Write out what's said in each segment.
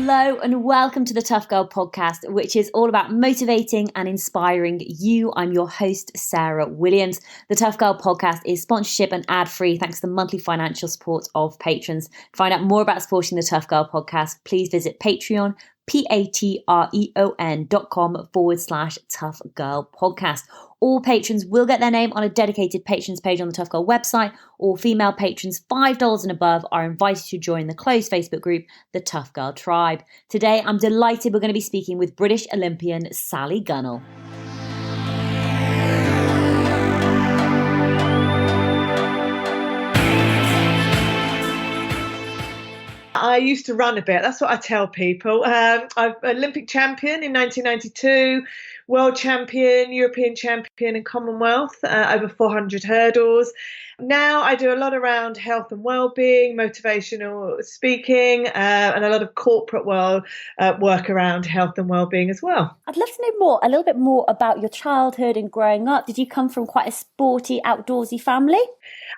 Hello and welcome to the Tough Girl podcast, which is all about motivating and inspiring you. I'm your host, Sarah Williams. The Tough Girl podcast is sponsorship and ad-free thanks to the monthly financial support of patrons. To find out more about supporting the Tough Girl podcast, please visit Patreon, patreon.com/Tough Girl podcast. All patrons will get their name on a dedicated patrons page on the Tough Girl website. All female patrons $5 and above are invited to join the closed Facebook group, the Tough Girl Tribe. Today, I'm delighted we're going to be speaking with British Olympian Sally Gunnell. I used to run a bit. That's what I tell people. I'm Olympic champion in 1992, world champion, European champion and Commonwealth, over 400 hurdles. Now I do a lot around health and well-being, motivational speaking, and a lot of corporate world work around health and well-being as well. I'd love to know a little bit more about your childhood and growing up. Did you come from quite a sporty, outdoorsy family?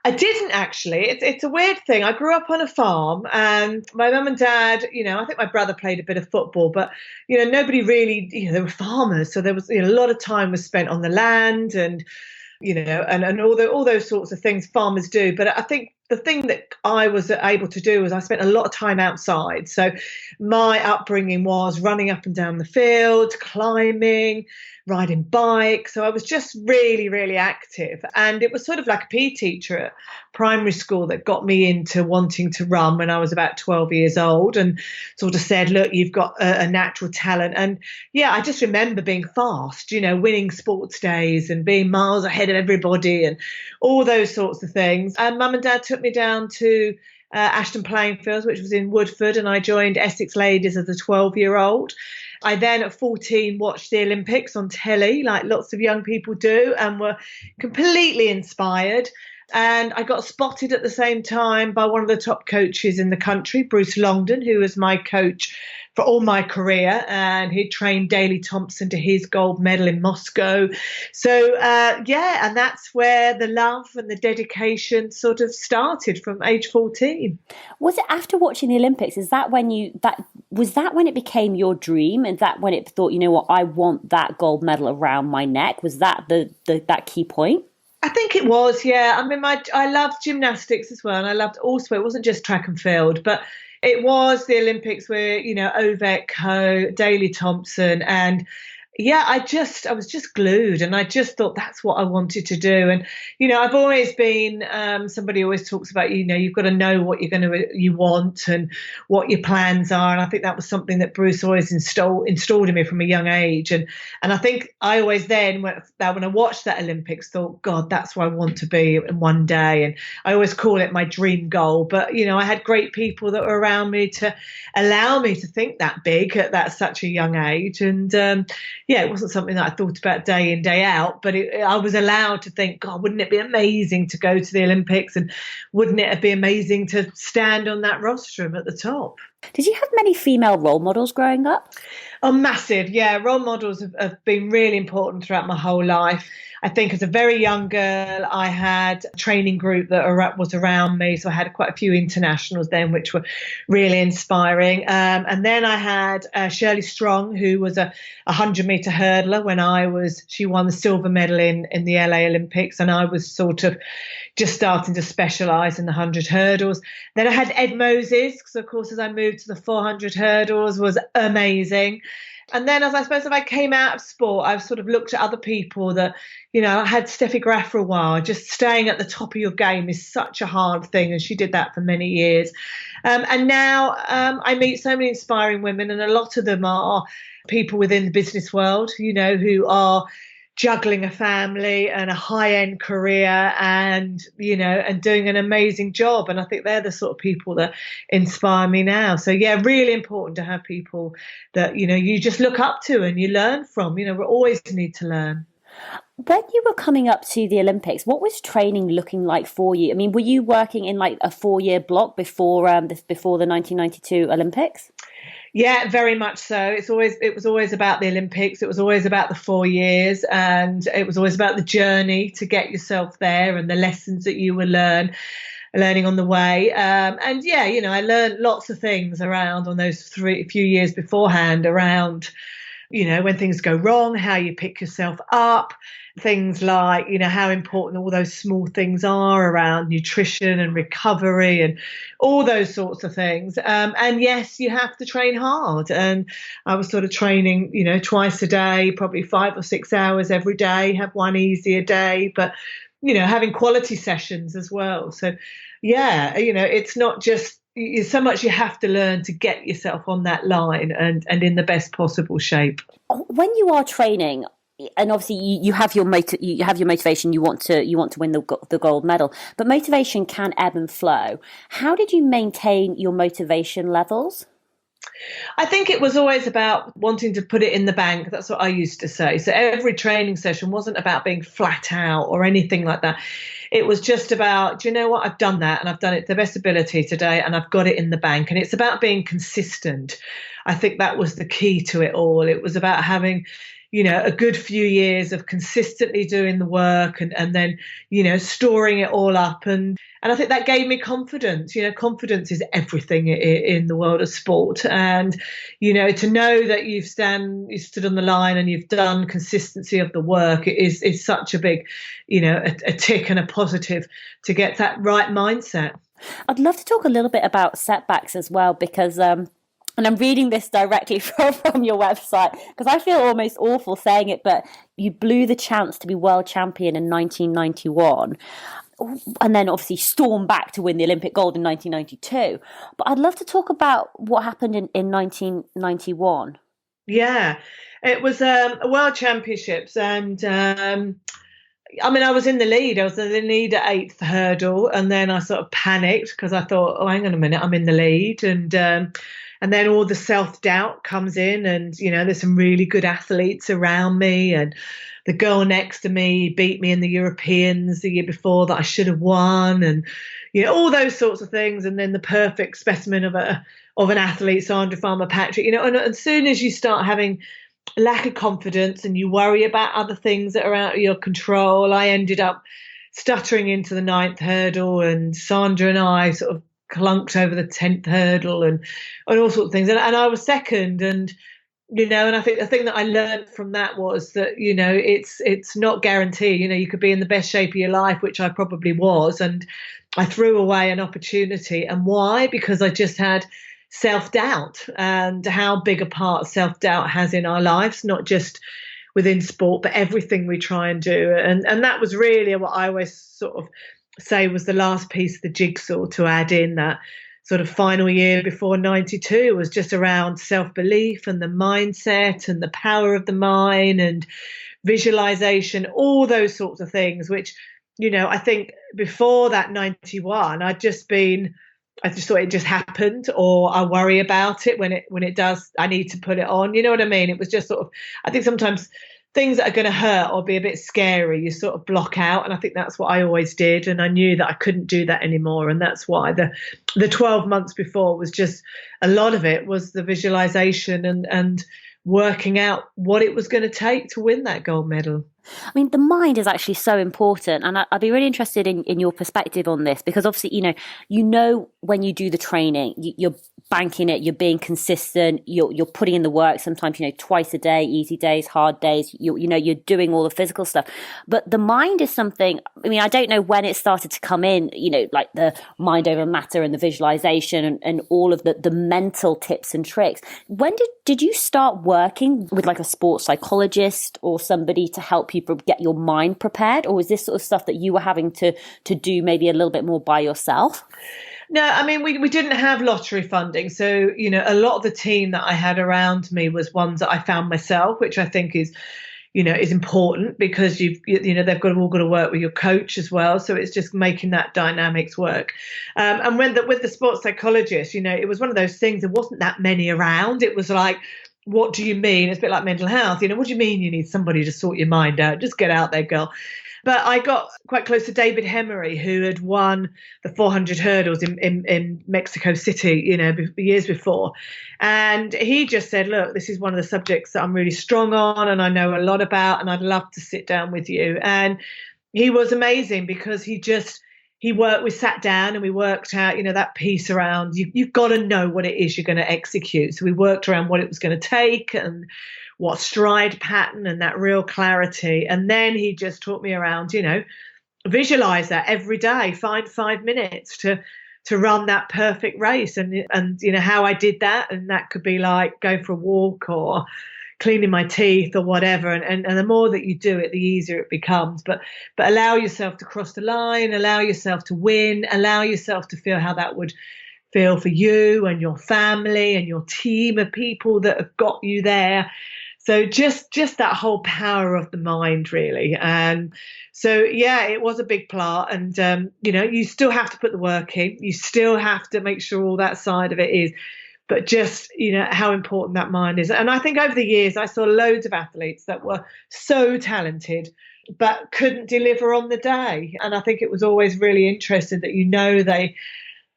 I didn't actually. It's a weird thing. I grew up on a farm and my mum and dad, I think my brother played a bit of football, but, nobody really, they were farmers. So there was a lot of time was spent on the land and, and all those sorts of things farmers do. But I think the thing that I was able to do was I spent a lot of time outside. So my upbringing was running up and down the field, climbing, riding bikes. So I was just really, really active. And it was sort of like a PE teacher at primary school that got me into wanting to run when I was about 12 years old and sort of said, look, you've got a natural talent. And yeah, I just remember being fast, winning sports days and being miles ahead of everybody and all those sorts of things. And mum and dad took me down to Ashton Playing Fields, which was in Woodford, and I joined Essex Ladies as a 12-year-old. I then at 14 watched the Olympics on telly, like lots of young people do, and were completely inspired. And I got spotted at the same time by one of the top coaches in the country, Bruce Longdon, who was my coach for all my career. And he trained Daley Thompson to his gold medal in Moscow. So, and that's where the love and the dedication sort of started from age 14. Was it after watching the Olympics? Is that when was that when it became your dream? And that when it thought, I want that gold medal around my neck? Was that that key point? I think it was, yeah. I mean, I loved gymnastics as well, and I loved all sport. It wasn't just track and field, but it was the Olympics where, Ovett, Coe, Daley Thompson, and yeah, I was just glued, and I just thought that's what I wanted to do. And, I've always been somebody who always talks about, you've got to know what you want and what your plans are. And I think that was something that Bruce always installed in me from a young age. And I think I always then, when I watched that Olympics, thought, God, that's where I want to be in one day. And I always call it my dream goal. But, I had great people that were around me to allow me to think that big at such a young age. And, it wasn't something that I thought about day in, day out, but I was allowed to think, God, wouldn't it be amazing to go to the Olympics, and wouldn't it be amazing to stand on that rostrum at the top? Did you have many female role models growing up? Oh, massive. Yeah, role models have been really important throughout my whole life. I think as a very young girl, I had a training group that was around me. So I had quite a few internationals then, which were really inspiring. And then I had Shirley Strong, who was a 100-meter hurdler she won the silver medal in the LA Olympics. And I was sort of just starting to specialise in the 100 hurdles. Then I had Ed Moses, because of course, as I moved to the 400 hurdles, was amazing. And then as I came out of sport, I've sort of looked at other people that, I had Steffi Graf for a while. Just staying at the top of your game is such a hard thing. And she did that for many years. And now I meet so many inspiring women, and a lot of them are people within the business world, who are juggling a family and a high-end career and doing an amazing job. And I think they're the sort of people that inspire me now. So, yeah, really important to have people that, you just look up to and you learn from. We always need to learn. When you were coming up to the Olympics, what was training looking like for you? I mean, were you working in like a 4-year block before the 1992 Olympics? Yeah, very much so. It was always about the Olympics. It was always about the 4 years, and it was always about the journey to get yourself there and the lessons that you will learn. learning on the way. And yeah, I learned lots of things around on those few years beforehand around, when things go wrong, how you pick yourself up, things like, how important all those small things are around nutrition and recovery and all those sorts of things. And yes, you have to train hard. And I was sort of training, twice a day, probably 5 or 6 hours every day, have one easier day, but, having quality sessions as well. So, yeah, it's not just so much you have to learn to get yourself on that line and in the best possible shape. When you are training, and obviously you have your motivation, you want to win the gold medal, but motivation can ebb and flow. How did you maintain your motivation levels? I think it was always about wanting to put it in the bank. That's what I used to say. So every training session wasn't about being flat out or anything like that. It was just about, do you know what? I've done that and I've done it to the best ability today and I've got it in the bank. And it's about being consistent. I think that was the key to it all. It was about having, a good few years of consistently doing the work and then, storing it all up. And I think that gave me confidence. Confidence is everything in the world of sport. And, to know that you stood on the line and you've done consistency of the work is such a big, a tick and a positive to get that right mindset. I'd love to talk a little bit about setbacks as well, because and I'm reading this directly from your website because I feel almost awful saying it, but you blew the chance to be world champion in 1991 and then obviously stormed back to win the Olympic gold in 1992. But I'd love to talk about what happened in 1991. Yeah, it was World Championships and I was in the lead. I was in the lead at 8th hurdle and then I sort of panicked because I thought, oh, hang on a minute, I'm in the lead. And then all the self-doubt comes in and, there's some really good athletes around me and the girl next to me beat me in the Europeans the year before that I should have won and, all those sorts of things. And then the perfect specimen of an athlete, Sandra Farmer-Patrick, and as soon as you start having lack of confidence and you worry about other things that are out of your control, I ended up stuttering into the 9th hurdle and Sandra and I sort of clunked over the 10th hurdle and all sorts of things. And I was second. And, and I think the thing that I learned from that was that, it's not guaranteed. You could be in the best shape of your life, which I probably was. And I threw away an opportunity. And why? Because I just had self-doubt and how big a part self-doubt has in our lives, not just within sport, but everything we try and do. And that was really what I always sort of say was the last piece of the jigsaw to add in that sort of final year before 92 was just around self-belief and the mindset and the power of the mind and visualization, all those sorts of things, which, I think before that 91, I just thought it just happened or I worry about it when it does, I need to put it on. You know what I mean? It was just sort of, I think sometimes things that are going to hurt or be a bit scary, you sort of block out. And I think that's what I always did. And I knew that I couldn't do that anymore. And that's why the 12 months before was just, a lot of it was the visualization and working out what it was going to take to win that gold medal. I mean, the mind is actually so important. And I'd be really interested in your perspective on this, because obviously, when you do the training, you're banking it, you're being consistent, you're putting in the work, sometimes, twice a day, easy days, hard days, you're doing all the physical stuff. But the mind is something, I don't know when it started to come in, like the mind over matter and the visualization and all of the mental tips and tricks. When did you start working with like a sports psychologist or somebody to help you get your mind prepared? Or was this sort of stuff that you were having to do maybe a little bit more by yourself? No, we didn't have lottery funding. So, a lot of the team that I had around me was ones that I found myself, which I think is important because they've all got to work with your coach as well. So it's just making that dynamics work. And with the sports psychologist, it was one of those things, there wasn't that many around. It was like, what do you mean? It's a bit like mental health. What do you mean you need somebody to sort your mind out? Just get out there, girl. But I got quite close to David Hemery, who had won the 400 hurdles in Mexico City, years before. And he just said, look, this is one of the subjects that I'm really strong on and I know a lot about, and I'd love to sit down with you. And he was amazing because he just we sat down and we worked out, that piece around, you've got to know what it is you're going to execute. So we worked around what it was going to take and what stride pattern and that real clarity. And then he just taught me around, visualize that every day, find 5 minutes to run that perfect race. And how I did that. And that could be like go for a walk or cleaning my teeth or whatever. And the more that you do it, the easier it becomes. But allow yourself to cross the line, allow yourself to win, allow yourself to feel how that would feel for you and your family and your team of people that have got you there. So just that whole power of the mind, really. And so, yeah, it was a big part. And, you still have to put the work in. You still have to make sure all that side of it is. But just, how important that mind is. And I think over the years, I saw loads of athletes that were so talented, but couldn't deliver on the day. And I think it was always really interesting that,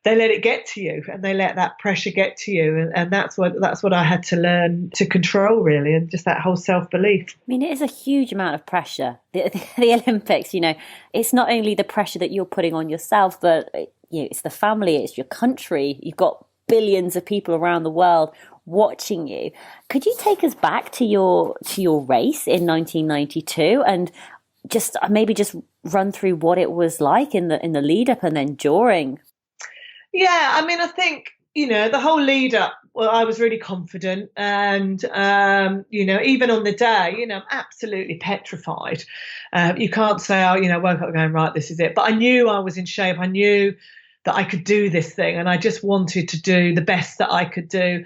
they let it get to you and they let that pressure get to you. And that's what I had to learn to control, really, and just that whole self-belief. I mean, it is a huge amount of pressure. The Olympics, it's not only the pressure that you're putting on yourself, but it's the family, it's your country. You've got billions of people around the world watching you. Could you take us back to your race in 1992 and just run through what it was like in the lead up and then during? Yeah, I mean, I think, the whole lead up, well, I was really confident and, even on the day, I'm absolutely petrified. You can't say, woke up going, right, this is it. But I knew I was in shape. I knew that I could do this thing and I just wanted to do the best that I could do.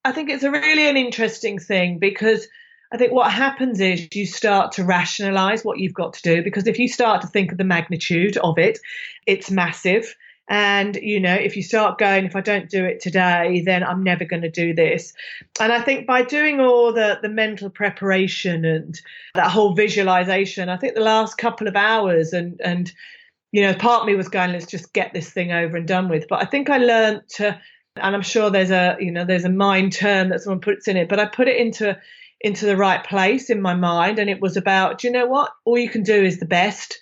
I think it's really an interesting thing because I think what happens is you start to rationalize what you've got to do, because if you start to think of the magnitude of it, it's massive. And, if you start going, if I don't do it today, then I'm never going to do this. And I think by doing all the mental preparation and that whole visualization, I think the last couple of hours and part of me was going, let's just get this thing over and done with. But I think I learned to, and I'm sure there's a mind term that someone puts in it, but I put it into the right place in my mind. And it was about, do you know what? All you can do is the best.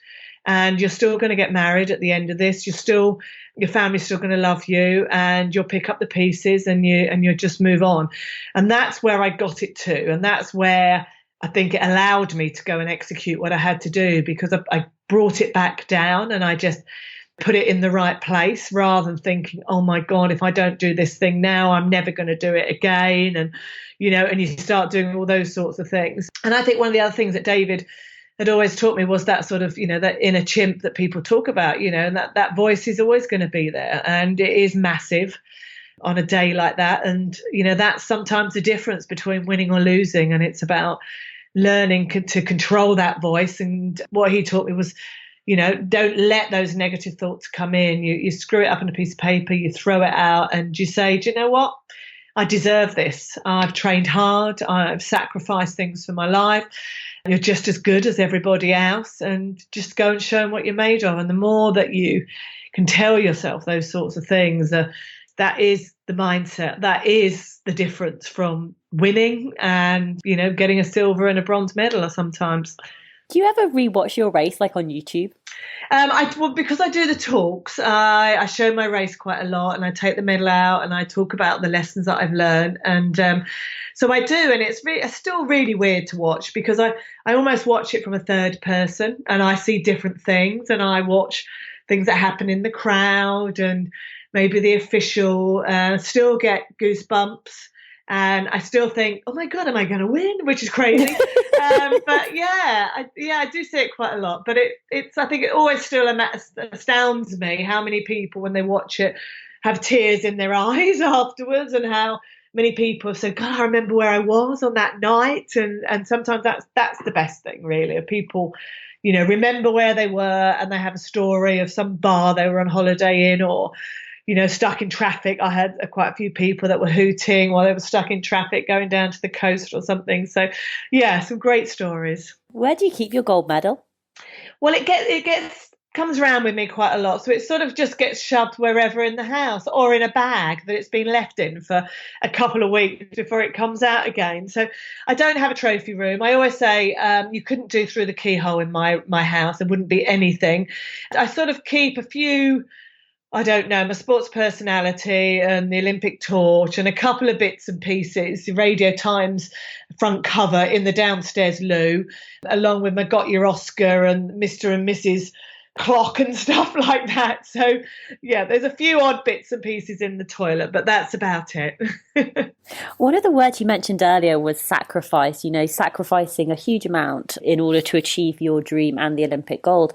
And you're still going to get married at the end of this. Your family's still going to love you, and you'll pick up the pieces and you'll just move on. And that's where I got it to. And that's where I think it allowed me to go and execute what I had to do, because I brought it back down and I just put it in the right place rather than thinking, oh my God, if I don't do this thing now, I'm never going to do it again. And, and you start doing all those sorts of things. And I think one of the other things that David had always taught me was that sort of, that inner chimp that people talk about, and that voice is always going to be there. And it is massive on a day like that. And, that's sometimes the difference between winning or losing. And it's about learning to control that voice. And what he taught me was, don't let those negative thoughts come in. You screw it up on a piece of paper, you throw it out and you say, do you know what? I deserve this. I've trained hard. I've sacrificed things for my life. You're just as good as everybody else, and just go and show them what you're made of. And the more that you can tell yourself those sorts of things, that is the mindset. That is the difference from winning and, getting a silver and a bronze medal or sometimes. Do you ever rewatch your race like on YouTube? Because I do the talks, I show my race quite a lot and I take the medal out and I talk about the lessons that I've learned. And so I do. And it's still really weird to watch because I almost watch it from a third person and I see different things and I watch things that happen in the crowd and maybe the official, still get goosebumps. And I still think, oh my God, am I going to win? Which is crazy. But I do see it quite a lot. But I think it always still astounds me how many people, when they watch it, have tears in their eyes afterwards, and how many people have said, God, I remember where I was on that night. And sometimes that's the best thing, really, of people, remember where they were and they have a story of some bar they were on holiday in, or stuck in traffic. I had quite a few people that were hooting while they were stuck in traffic going down to the coast or something. So, yeah, some great stories. Where do you keep your gold medal? Well, it gets comes around with me quite a lot. So it sort of just gets shoved wherever in the house or in a bag that it's been left in for a couple of weeks before it comes out again. So I don't have a trophy room. I always say you couldn't do through the keyhole in my house. There wouldn't be anything. I sort of keep a few, I don't know, my sports personality and the Olympic torch and a couple of bits and pieces, the Radio Times front cover in the downstairs loo, along with my Got Your Oscar and Mr. and Mrs. clock and stuff like that. So yeah, there's a few odd bits and pieces in the toilet, but that's about it. One of the words you mentioned earlier was sacrifice, sacrificing a huge amount in order to achieve your dream and the Olympic gold.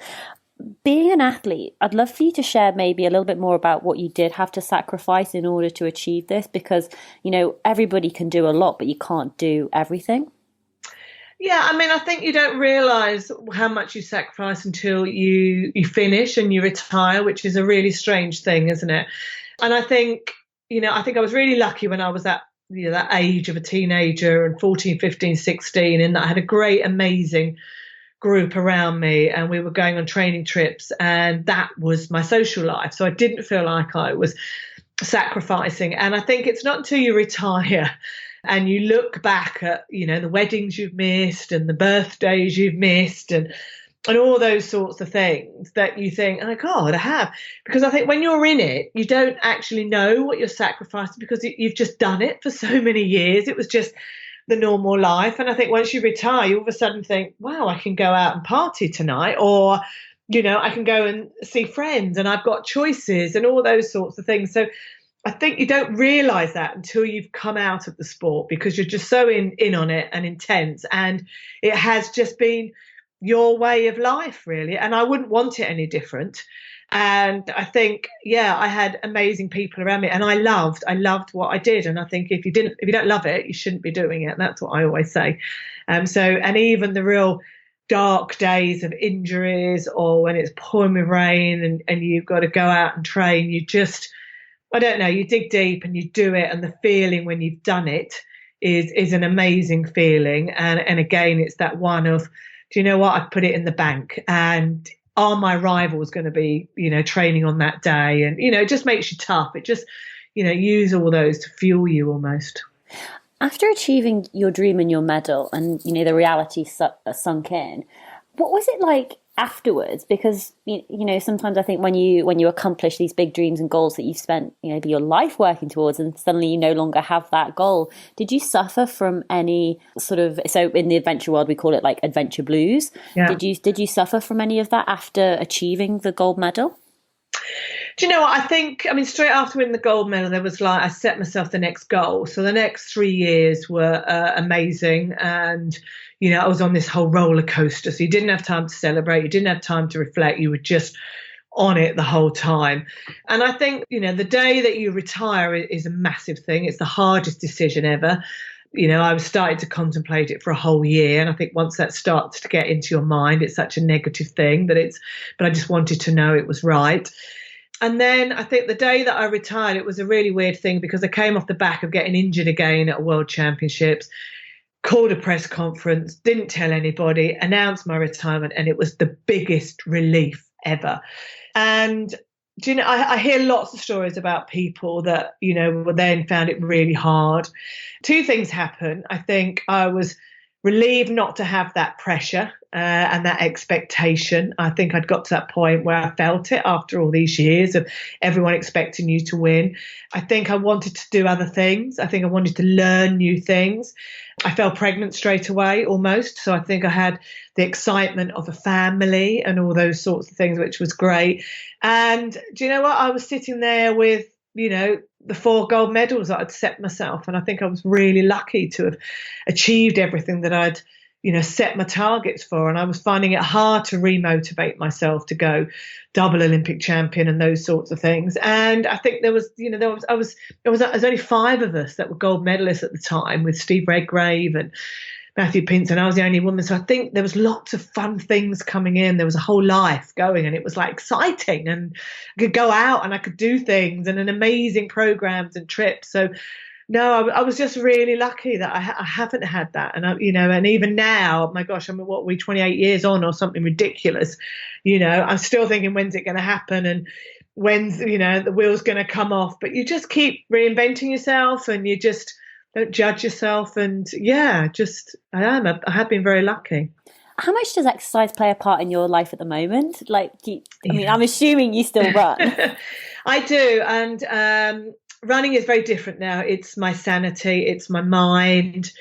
Being an athlete, I'd love for you to share maybe a little bit more about what you did have to sacrifice in order to achieve this, because, everybody can do a lot, but you can't do everything. Yeah, I mean, I think you don't realise how much you sacrifice until you finish and you retire, which is a really strange thing, isn't it? And I think, I was really lucky when I was at that age of a teenager and 14, 15, 16, in that I had a great, amazing group around me and we were going on training trips and that was my social life. So I didn't feel like I was sacrificing. And I think it's not until you retire and you look back at, the weddings you've missed and the birthdays you've missed and all those sorts of things that you think, oh God, I have. Because I think when you're in it, you don't actually know what you're sacrificing because you've just done it for so many years. It was just the normal life. And I think once you retire, you all of a sudden think, wow, I can go out and party tonight, or, I can go and see friends and I've got choices and all those sorts of things. So I think you don't realise that until you've come out of the sport because you're just so in on it and intense. And it has just been your way of life, really. And I wouldn't want it any different. And I think, I had amazing people around me and I loved what I did. And I think if you don't love it, you shouldn't be doing it. And that's what I always say. And even the real dark days of injuries or when it's pouring with rain and you've got to go out and train, you just, I don't know, you dig deep and you do it. And the feeling when you've done it is an amazing feeling. And again, it's that one of, do you know what? I've put it in the bank and are my rivals going to be, training on that day? And, it just makes you tough. It just, use all those to fuel you almost. After achieving your dream and your medal and, the reality sunk in, what was it like afterwards? Because, sometimes I think when you accomplish these big dreams and goals that you've spent, your life working towards and suddenly you no longer have that goal, did you suffer from any sort of, so in the adventure world, we call it like adventure blues. Yeah. Did you suffer from any of that after achieving the gold medal? Do you know what? I think, straight after winning the gold medal, there was I set myself the next goal. So the next 3 years were amazing. And, I was on this whole roller coaster. So you didn't have time to celebrate. You didn't have time to reflect. You were just on it the whole time. And I think, the day that you retire is a massive thing. It's the hardest decision ever. I was starting to contemplate it for a whole year. And I think once that starts to get into your mind, it's such a negative thing but I just wanted to know it was right. And then I think the day that I retired, it was a really weird thing because I came off the back of getting injured again at World Championships, called a press conference, didn't tell anybody, announced my retirement, and it was the biggest relief ever. And I hear lots of stories about people that, then found it really hard. Two things happened. I think I was relieved not to have that pressure and that expectation. I think I'd got to that point where I felt it after all these years of everyone expecting you to win. I think I wanted to do other things. I think I wanted to learn new things. I fell pregnant straight away almost. So I think I had the excitement of a family and all those sorts of things, which was great. And do you know what? I was sitting there with, the 4 gold medals that I'd set myself. And I think I was really lucky to have achieved everything that I'd, set my targets for. And I was finding it hard to remotivate myself to go double Olympic champion and those sorts of things. And I think there was only 5 of us that were gold medalists at the time with Steve Redgrave and Matthew Pinson. I was the only woman. So I think there was lots of fun things coming in. There was a whole life going and it was exciting and I could go out and I could do things and an amazing programs and trips. So No, I was just really lucky that I haven't had that. And, and even now, my gosh, I mean, what are we, 28 years on or something ridiculous? I'm still thinking, when's it going to happen? And when's, the wheel's going to come off? But you just keep reinventing yourself and you just don't judge yourself. And yeah, I have been very lucky. How much does exercise play a part in your life at the moment? Like, I'm assuming you still run. I do. And running is very different now. It's my sanity, it's my mind,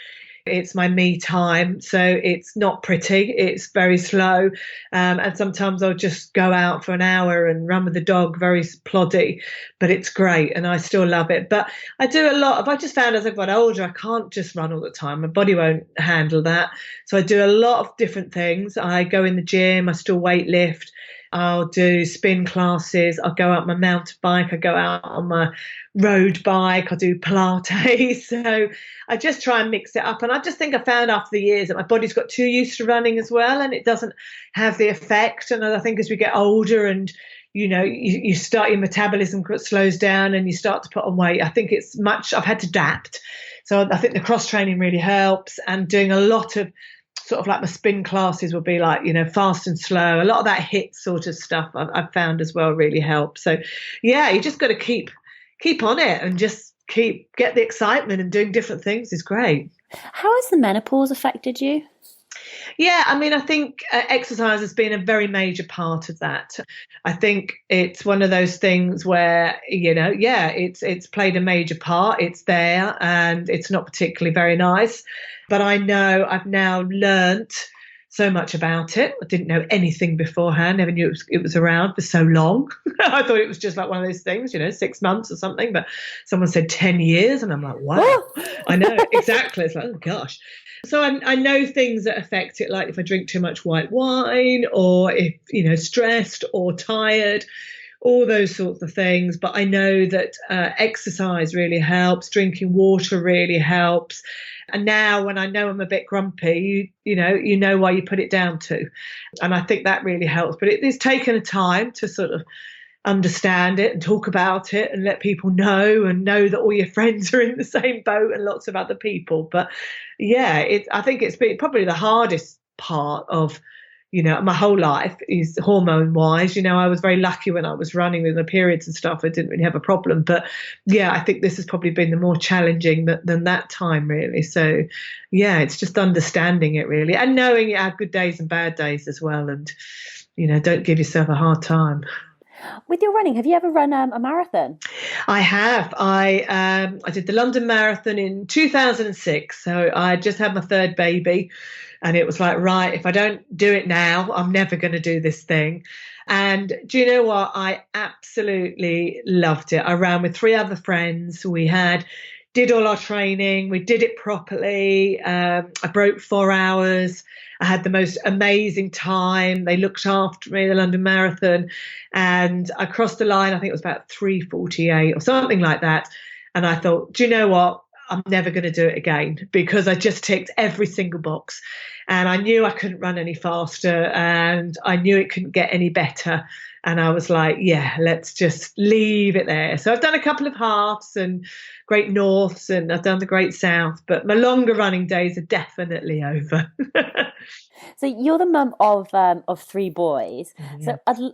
it's my me time. So it's not pretty, it's very slow. And sometimes I'll just go out for an hour and run with the dog, very ploddy, but it's great and I still love it. But I do a lot I just found as I've got older, I can't just run all the time. My body won't handle that. So I do a lot of different things. I go in the gym, I still weight lift. I'll do spin classes. I'll go out my mountain bike. I go out on my road bike. I'll do Pilates. So I just try and mix it up. And I just think I found after the years that my body's got too used to running as well, and it doesn't have the effect. And I think as we get older and you start, your metabolism slows down and you start to put on weight. I think I've had to adapt. So I think the cross training really helps, and doing a lot of sort of like my spin classes will be like, fast and slow. A lot of that HIIT sort of stuff I've found as well really helps. So yeah, you just got to keep on it and just get the excitement, and doing different things is great. How has the menopause affected you? Yeah, I mean, I think exercise has been a very major part of that. I think it's one of those things where, it's played a major part. It's there and it's not particularly very nice. But I know I've now learnt so much about it. I didn't know anything beforehand. Never knew it was around for so long. I thought it was just like one of those things, 6 months or something. But someone said 10 years. And I'm like, wow. I know, exactly. It's like, oh, gosh. So I know things that affect it, like if I drink too much white wine, or if, stressed or tired, all those sorts of things. But I know that exercise really helps. Drinking water really helps. And now when I know I'm a bit grumpy, you know why you put it down to. And I think that really helps. But it's taken a time to sort of understand it and talk about it and let people know, and know that all your friends are in the same boat and lots of other people. But yeah, I think it's been probably the hardest part of, my whole life is hormone wise. I was very lucky when I was running with my periods and stuff. I didn't really have a problem. But yeah, I think this has probably been the more challenging than that time, really. So yeah, it's just understanding it really, and knowing you have good days and bad days as well. And, don't give yourself a hard time. With your running, have you ever run a marathon? I have. I did the London Marathon in 2006. So I just had my third baby, and it was like, right, if I don't do it now, I'm never going to do this thing. And do you know what? I absolutely loved it. I ran with 3 other friends. We did all our training. We did it properly. I broke 4 hours. I had the most amazing time. They looked after me, the London Marathon, and I crossed the line. I think it was about 3:48 or something like that. And I thought, do you know what? I'm never going to do it again, because I just ticked every single box, and I knew I couldn't run any faster, and I knew it couldn't get any better. And I was like, yeah, let's just leave it there. So I've done a couple of halves and Great Norths, and I've done the Great South, but my longer running days are definitely over. So you're the mum of 3 boys. Yeah. So,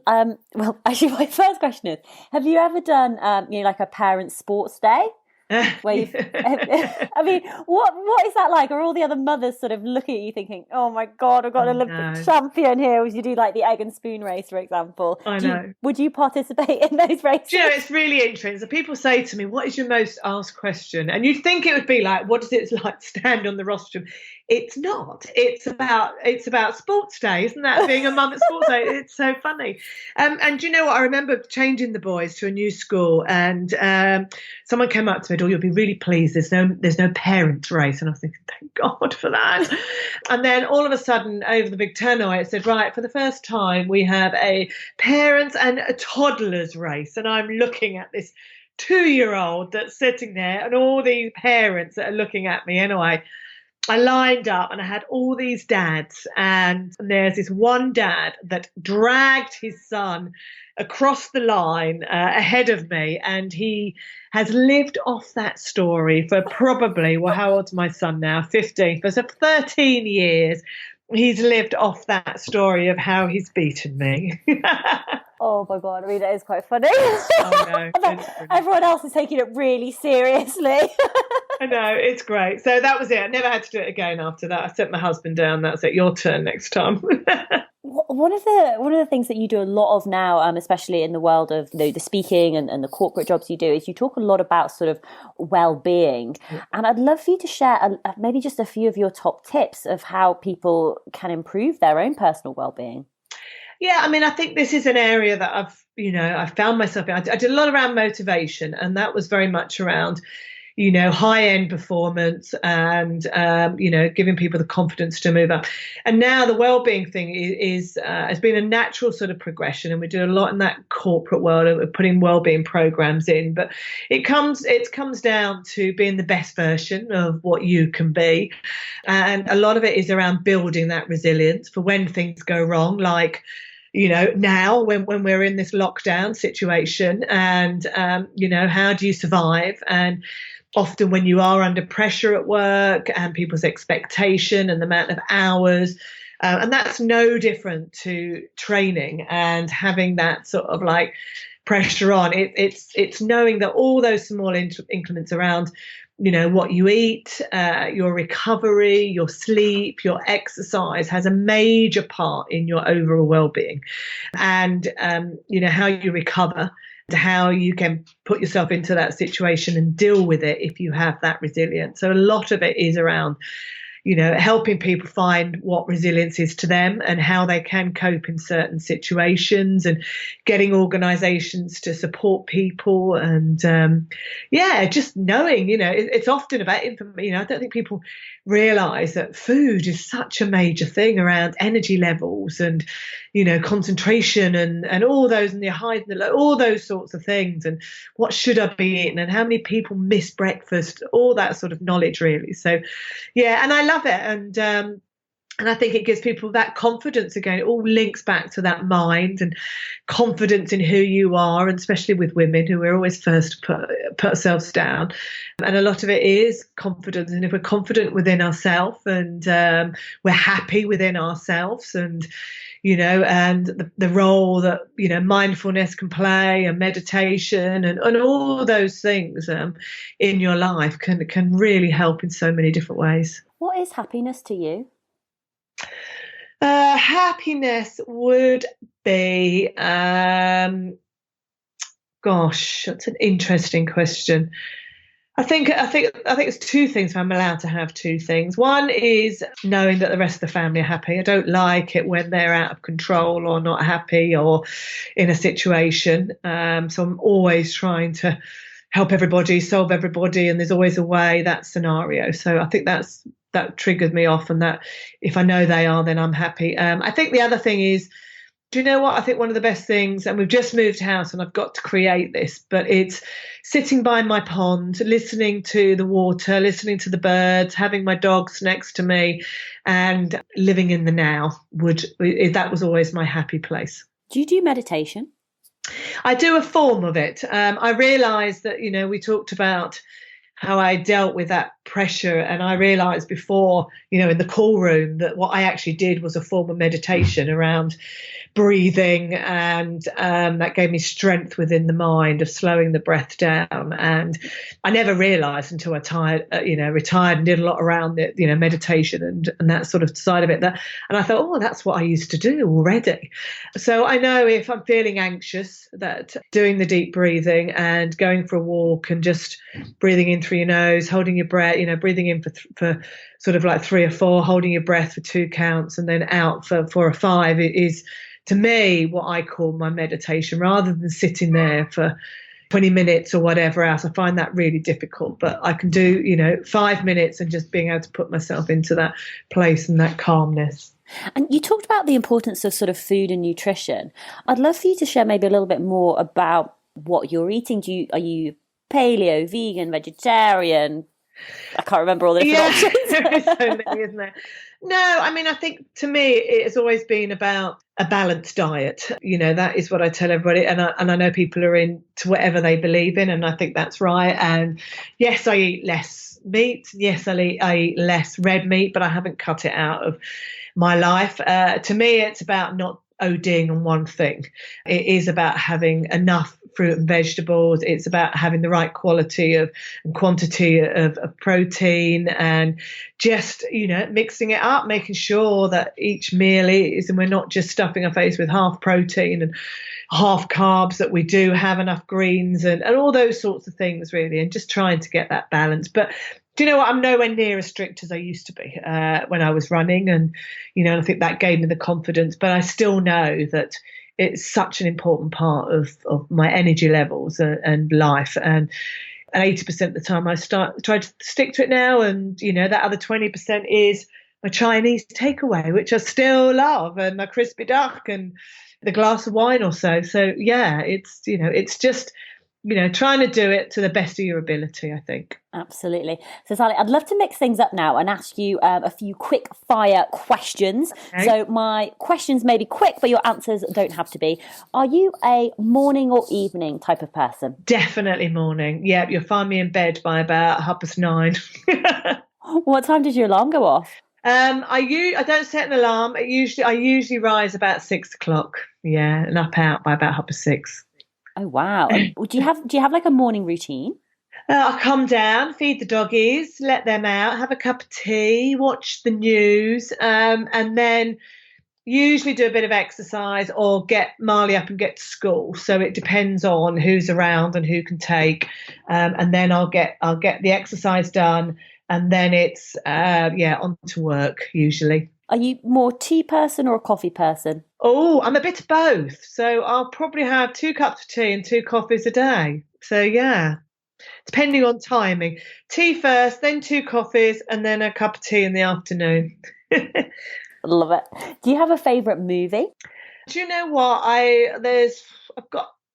well, actually, my first question is: have you ever done, like a parent sports day? Where I mean, what is that like? Are all the other mothers sort of looking at you thinking, "Oh my God, I've got an Olympic champion here"? As you do like the egg and spoon race, for example. I know. Would you participate in those races? Do you know, it's really interesting. So people say to me, "What is your most asked question?" And you'd think it would be like, "What does it like stand on the rostrum?" It's not. It's about sports day, isn't that? Being a mum at sports day, it's so funny. And do you know what? I remember changing the boys to a new school, and someone came up to me, "Oh, you'll be really pleased. There's no parents' race." And I was thinking, thank God for that. And then all of a sudden, over the big turnout, it said, right, for the first time, we have a parents and a toddlers race. And I'm looking at this 2-year-old that's sitting there, and all these parents that are looking at me anyway. I lined up and I had all these dads, and there's this one dad that dragged his son across the line ahead of me, and he has lived off that story for probably, well, how old's my son now? 15. For 13 years, he's lived off that story of how he's beaten me. Oh my God, I mean, it is quite funny. Oh, no, everyone else is taking it really seriously. I know, it's great. So that was it. I never had to do it again after that. I sent my husband down. That's it. Your turn next time. One of the things that you do a lot of now, especially in the world of the speaking and the corporate jobs you do, is you talk a lot about sort of well-being. Yeah. And I'd love for you to share maybe just a few of your top tips of how people can improve their own personal well-being. Yeah, I mean, I think this is an area that I found myself in. I did a lot around motivation, and that was very much around, high-end performance and, giving people the confidence to move up. And now the well-being thing has been a natural sort of progression, and we do a lot in that corporate world of putting well-being programs in. But it comes down to being the best version of what you can be. And a lot of it is around building that resilience for when things go wrong, like, now when we're in this lockdown situation, and, how do you survive? And often when you are under pressure at work and people's expectation and the amount of hours, and that's no different to training and having that sort of like pressure on. It's knowing that all those small increments around, what you eat, your recovery, your sleep, your exercise has a major part in your overall well-being, and how you recover, how you can put yourself into that situation and deal with it if you have that resilience. So a lot of it is around, helping people find what resilience is to them and how they can cope in certain situations, and getting organizations to support people. And just knowing, it's often about information. I don't think people realize that food is such a major thing around energy levels and, concentration and all those, and the highs and the low, all those sorts of things, and what should I be eating and how many people miss breakfast, all that sort of knowledge really. So yeah, and I love it. And I think it gives people that confidence again. It all links back to that mind and confidence in who you are, and especially with women who we're always first to put ourselves down. And a lot of it is confidence. And if we're confident within ourselves, and we're happy within ourselves, and and the role that, mindfulness can play, and meditation and all those things in your life can really help in so many different ways. What is happiness to you? Happiness would be, that's an interesting question. I think it's two things, if I'm allowed to have two things. One is knowing that the rest of the family are happy. I don't like it when they're out of control or not happy or in a situation. So I'm always trying to help everybody, solve everybody, and there's always a way, that scenario. So I think that triggers me off, and that if I know they are, then I'm happy. I think the other thing is, do you know what? I think one of the best things, and we've just moved house and I've got to create this, but it's sitting by my pond, listening to the water, listening to the birds, having my dogs next to me, and living in the now. That was always my happy place. Do you do meditation? I do a form of it. I realised that, we talked about how I dealt with that pressure, and I realised before, in the call room, that what I actually did was a form of meditation around breathing, and that gave me strength within the mind of slowing the breath down. And I never realised until I retired and did a lot around it, meditation and that sort of side of it. And I thought, that's what I used to do already. So I know if I'm feeling anxious, that doing the deep breathing and going for a walk and just breathing in through your nose, holding your breath, breathing in for sort of like 3 or 4, holding your breath for 2 counts, and then out for 4 or 5 is, to me, what I call my meditation, rather than sitting there for 20 minutes or whatever else. I find that really difficult, but I can do, 5 minutes and just being able to put myself into that place and that calmness. And you talked about the importance of sort of food and nutrition. I'd love for you to share maybe a little bit more about what you're eating. Are you paleo, vegan, vegetarian? I can't remember all the different options. There is so many, isn't there? No, I mean, I think to me, it has always been about a balanced diet. That is what I tell everybody. And I know people are into whatever they believe in, and I think that's right. And yes, I eat less meat. Yes, I eat less red meat, but I haven't cut it out of my life. To me, it's about not ODing on one thing. It is about having enough fruit and vegetables. It's about having the right quality and quantity of protein, and just, mixing it up, making sure that each meal is, and we're not just stuffing our face with half protein and half carbs, that we do have enough greens and all those sorts of things, really, and just trying to get that balance. But do you know what? I'm nowhere near as strict as I used to be when I was running. And, I think that gave me the confidence. But I still know that it's such an important part of my energy levels and life. And 80% of the time I try to stick to it now. And, that other 20% is my Chinese takeaway, which I still love, and my crispy duck and the glass of wine or so. So, yeah, it's just trying to do it to the best of your ability, I think. Absolutely. So, Sally, I'd love to mix things up now and ask you a few quick fire questions. Okay. So my questions may be quick, but your answers don't have to be. Are you a morning or evening type of person? Definitely morning. Yeah, you'll find me in bed by about 9:30. What time does your alarm go off? I don't set an alarm. I usually rise about 6:00. Yeah, and out by about 6:30. Oh, wow. Do you have like a morning routine? I'll come down, feed the doggies, let them out, have a cup of tea, watch the news, and then usually do a bit of exercise or get Marley up and get to school. So it depends on who's around and who can take. And then I'll get the exercise done, and then it's on to work usually. Are you more tea person or a coffee person? Oh, I'm a bit of both. So I'll probably have 2 cups of tea and 2 coffees a day. So yeah, depending on timing. Tea first, then 2 coffees, and then a cup of tea in the afternoon. Love it. Do you have a favourite movie? Do you know what? I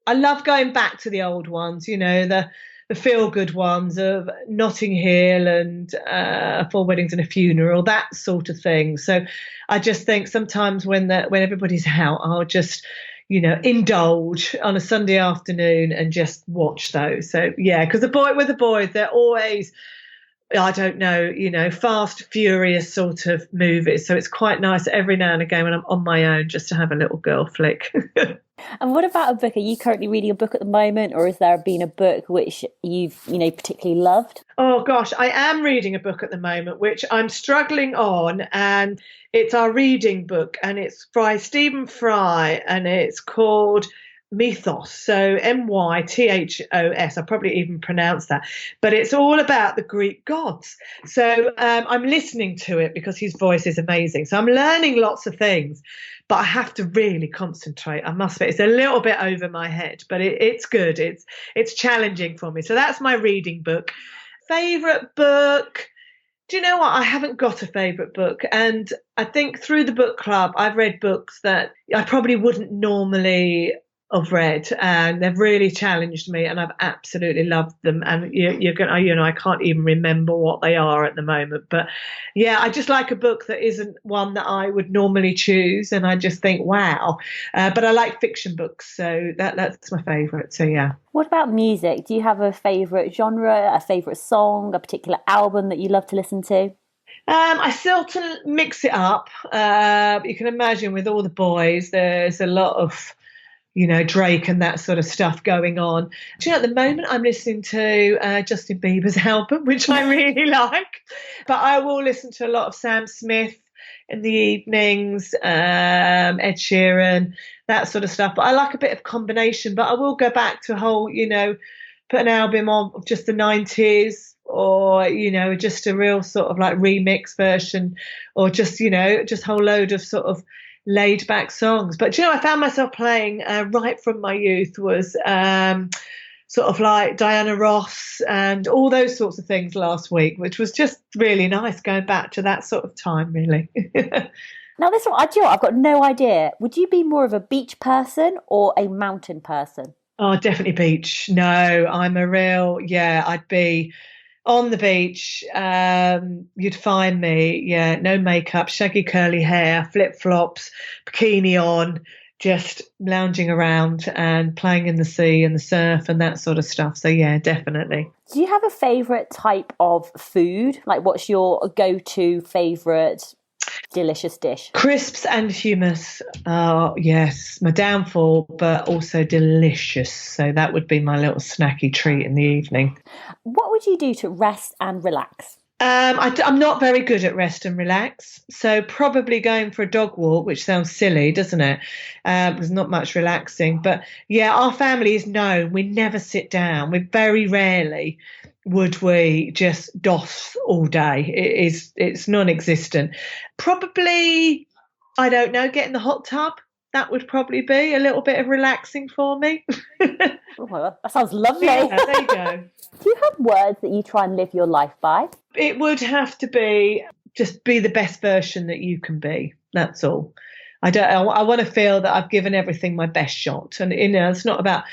love going back to the old ones, the feel-good ones of Notting Hill and 4 Weddings and a Funeral, that sort of thing. So I just think sometimes when everybody's out, I'll just, indulge on a Sunday afternoon and just watch those. So yeah, because with the boys, they're always, I don't know, fast, furious sort of movies. So it's quite nice every now and again when I'm on my own just to have a little girl flick. And what about a book? Are you currently reading a book at the moment, or has there been a book which you've, particularly loved? Oh gosh, I am reading a book at the moment, which I'm struggling on, and it's our reading book, and it's by Stephen Fry, and it's called Mythos, so Mythos. I probably even pronounced that, but it's all about the Greek gods. So I'm listening to it because his voice is amazing. So I'm learning lots of things, but I have to really concentrate. I must admit, it's a little bit over my head, but it's good. It's challenging for me. So that's my reading book. Favorite book? Do you know what? I haven't got a favourite book. And I think through the book club, I've read books that I probably wouldn't normally have read, and they've really challenged me, and I've absolutely loved them. And you're gonna, I can't even remember what they are at the moment. But yeah, I just like a book that isn't one that I would normally choose, and I just think, wow. But I like fiction books, so that's my favourite. So yeah. What about music? Do you have a favourite genre, a favourite song, a particular album that you love to listen to? I sort of mix it up. You can imagine with all the boys, there's a lot of Drake and that sort of stuff going on. Do you know, at the moment I'm listening to Justin Bieber's album, which I really like, but I will listen to a lot of Sam Smith in the evenings, Ed Sheeran, that sort of stuff. But I like a bit of combination, but I will go back to a whole, put an album on of just the 90s, or, just a real sort of like remix version, or just, just a whole load of sort of laid back songs. But I found myself playing right from my youth was sort of like Diana Ross and all those sorts of things last week, which was just really nice going back to that sort of time, really. Now this one, I've got no idea. Would you be more of a beach person or a mountain person? Oh, definitely beach. No, I'm a real, I'd be On the beach, you'd find me, yeah, no makeup, shaggy curly hair, flip-flops, bikini on, just lounging around and playing in the sea and the surf and that sort of stuff. So yeah, definitely. Do you have a favourite type of food? Like, what's your go-to favourite delicious dish? Crisps and hummus. Oh, yes, my downfall, but also delicious. So that would be my little snacky treat in the evening. What would you do to rest and relax? I'm not very good at rest and relax, so probably going for a dog walk, which sounds silly, doesn't it? There's not much relaxing, but yeah, our family is known. We never sit down. We very rarely would we just doss all day. It's non-existent. Probably, I don't know, get in the hot tub. That would probably be a little bit of relaxing for me. Oh, that sounds lovely. Yeah, there you go. Do you have words that you try and live your life by? It would have to be just be the best version that you can be. That's all. I want to feel that I've given everything my best shot. And, it's not about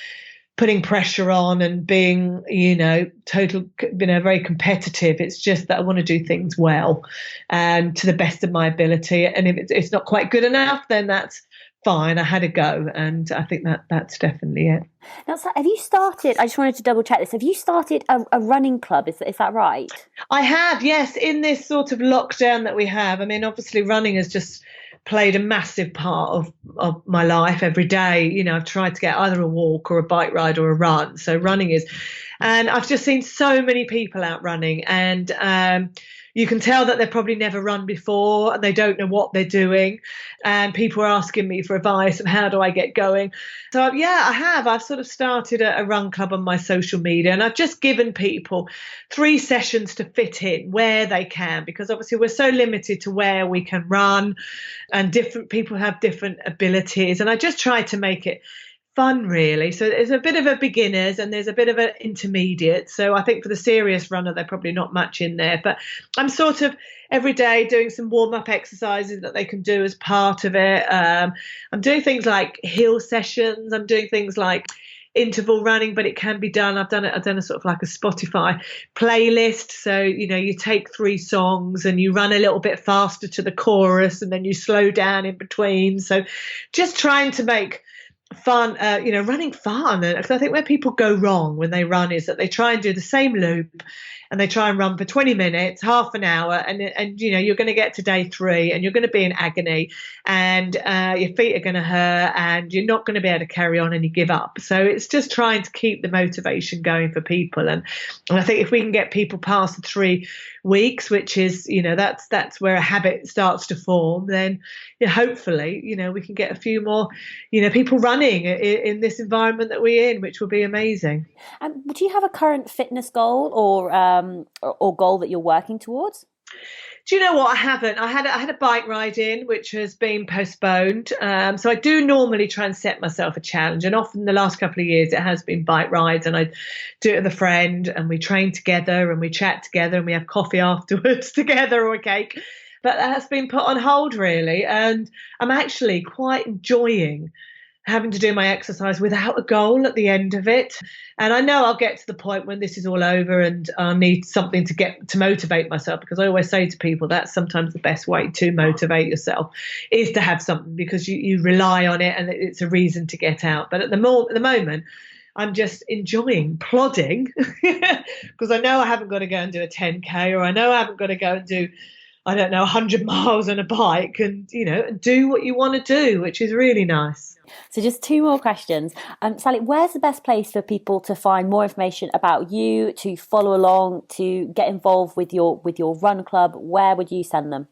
putting pressure on and being, very competitive. It's just that I want to do things well and to the best of my ability. And if it's not quite good enough, then that's fine. I had a go, and I think that's definitely it. Now, so have you started? I just wanted to double check this. Have you started a running club? Is that right? I have, yes. In this sort of lockdown that we have, I mean, obviously, running has just played a massive part of my life every day. I've tried to get either a walk or a bike ride or a run. So running is, and I've just seen so many people out running, and you can tell that they've probably never run before and they don't know what they're doing. And people are asking me for advice and how do I get going? So, yeah, I have. I've sort of started a run club on my social media, and I've just given people 3 sessions to fit in where they can, because obviously we're so limited to where we can run, and different people have different abilities. And I just try to make it fun, really. So there's a bit of a beginners and there's a bit of an intermediate. So I think for the serious runner, there's probably not much in there, but I'm sort of every day doing some warm-up exercises that they can do as part of it. I'm doing things like hill sessions. I'm doing things like interval running, but it can be done. I've done a sort of like a Spotify playlist. So, you take 3 songs and you run a little bit faster to the chorus and then you slow down in between. So just trying to make fun, running fun. Because I think where people go wrong when they run is that they try and do the same loop and they try and run for 20 minutes, half an hour, and you're going to get to day 3 and you're going to be in agony and your feet are going to hurt and you're not going to be able to carry on and you give up. So it's just trying to keep the motivation going for people. And I think if we can get people past the 3 weeks, which is, that's where a habit starts to form, then hopefully, we can get a few more, people running in this environment that we're in, which will be amazing. Do you have a current fitness goal or goal that you're working towards? Do you know what? I haven't. I had a bike ride in, which has been postponed. So I do normally try and set myself a challenge. And often the last couple of years, it has been bike rides. And I do it with a friend and we train together and we chat together and we have coffee afterwards together or a cake. But that has been put on hold, really. And I'm actually quite enjoying having to do my exercise without a goal at the end of it. And I know I'll get to the point when this is all over and I'll need something to motivate myself, because I always say to people that's sometimes the best way to motivate yourself is to have something, because you rely on it and it's a reason to get out. But at the moment, I'm just enjoying plodding because I know I haven't got to go and do a 10K, or I know I haven't got to go and do, I don't know, 100 miles on a bike, and, do what you want to do, which is really nice. So just 2 more questions. Sally, where's the best place for people to find more information about you, to follow along, to get involved with your run club? Where would you send them?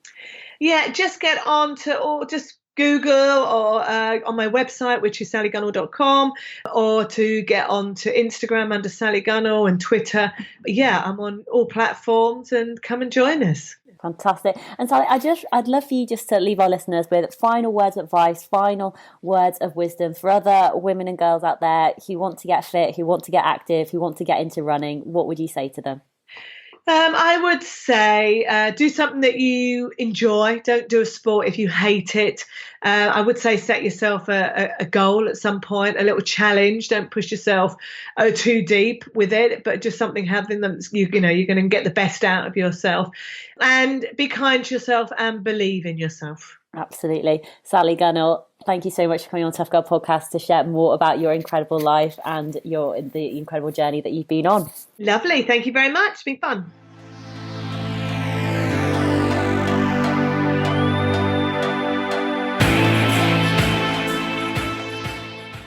Yeah, just get on to, or just Google, or on my website, which is sallygunnell.com, or to get on to Instagram under Sally Gunnell and Twitter. Yeah, I'm on all platforms, and come and join us. Fantastic. And Sally, I'd love for you just to leave our listeners with final words of advice, final words of wisdom for other women and girls out there who want to get fit, who want to get active, who want to get into running. What would you say to them? I would say do something that you enjoy. Don't do a sport if you hate it. I would say set yourself a goal at some point, a little challenge. Don't push yourself too deep with it, but just something having them. You know you're going to get the best out of yourself, and be kind to yourself and believe in yourself. Absolutely. Sally Gunnell, thank you so much for coming on Tough Girl Podcast to share more about your incredible life and the incredible journey that you've been on. Lovely. Thank you very much. It's been fun.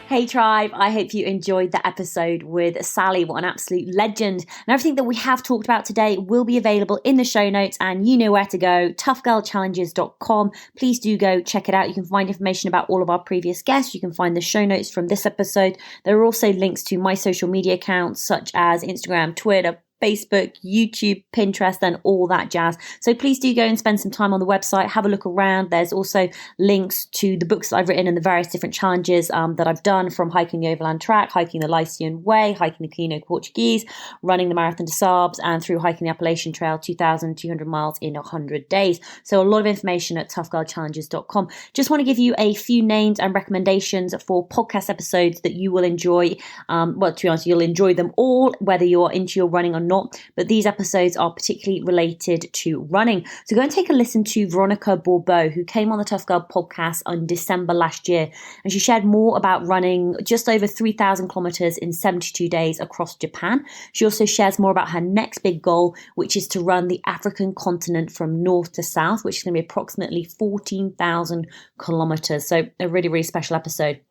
Hey tribe, I hope you enjoyed the episode with Sally. What an absolute legend. And everything that we have talked about today will be available in the show notes, and you know where to go, toughgirlchallenges.com. Please do go check it out. You can find information about all of our previous guests. You can find the show notes from this episode. There are also links to my social media accounts such as Instagram, Twitter, Facebook, YouTube, Pinterest, and all that jazz. So please do go and spend some time on the website, have a look around. There's also links to the books that I've written and the various different challenges that I've done, from hiking the Overland Track, hiking the Lycian Way, hiking the Camino Portuguese, running the Marathon des Sables, and through hiking the Appalachian Trail 2,200 miles in 100 days. So a lot of information at toughgirlchallenges.com. Just want to give you a few names and recommendations for podcast episodes that you will enjoy. Well, to be honest, you'll enjoy them all, whether you're into your running or not, but these episodes are particularly related to running. So go and take a listen to Veronica Bourbeau, who came on the Tough Girl podcast in December last year, and she shared more about running just over 3,000 kilometers in 72 days across Japan. She also shares more about her next big goal, which is to run the African continent from north to south, which is going to be approximately 14,000 kilometers. So a really, really special episode.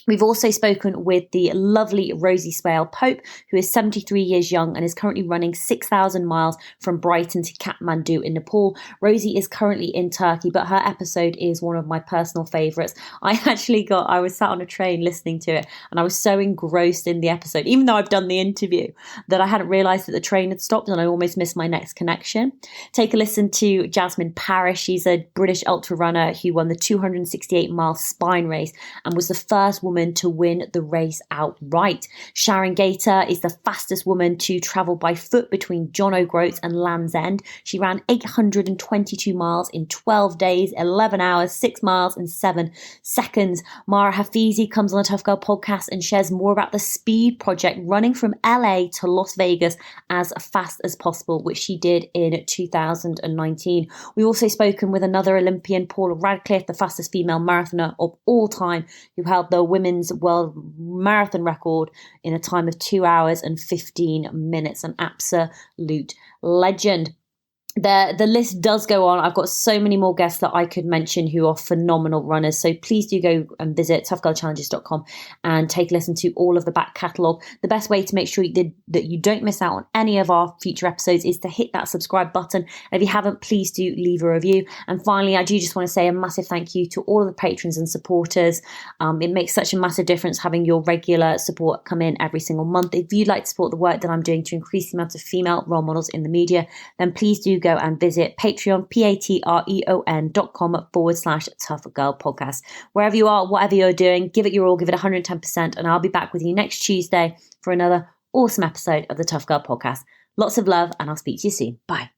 We've also spoken with the lovely Rosie Swale Pope, who is 73 years young and is currently running 6,000 miles from Brighton to Kathmandu in Nepal. Rosie is currently in Turkey, but her episode is one of my personal favourites. I was sat on a train listening to it, and I was so engrossed in the episode, even though I've done the interview, that I hadn't realised that the train had stopped and I almost missed my next connection. Take a listen to Jasmine Parrish. She's a British ultra runner who won the 268-mile Spine race and was the first woman to win the race outright. Sharon Gator is the fastest woman to travel by foot between John O'Groats and Land's End. She ran 822 miles in 12 days, 11 hours, 6 miles and 7 seconds. Mara Hafizi comes on the Tough Girl podcast and shares more about the Speed Project, running from LA to Las Vegas as fast as possible, which she did in 2019. We've also spoken with another Olympian, Paula Radcliffe, the fastest female marathoner of all time, who held the women's world marathon record in a time of 2 hours and 15 minutes. An absolute legend. The list does go on. I've got so many more guests that I could mention who are phenomenal runners. So please do go and visit toughgirlchallenges.com and take a listen to all of the back catalogue. The best way to make sure that you don't miss out on any of our future episodes is to hit that subscribe button. And if you haven't, please do leave a review. And finally, I do just want to say a massive thank you to all of the patrons and supporters. It makes such a massive difference having your regular support come in every single month. If you'd like to support the work that I'm doing to increase the amount of female role models in the media, then please do go and visit Patreon, patreon.com/Tough Girl Podcast. Wherever you are, whatever you're doing, give it your all, give it 110%, and I'll be back with you next Tuesday for another awesome episode of the Tough Girl Podcast. Lots of love, and I'll speak to you soon. Bye.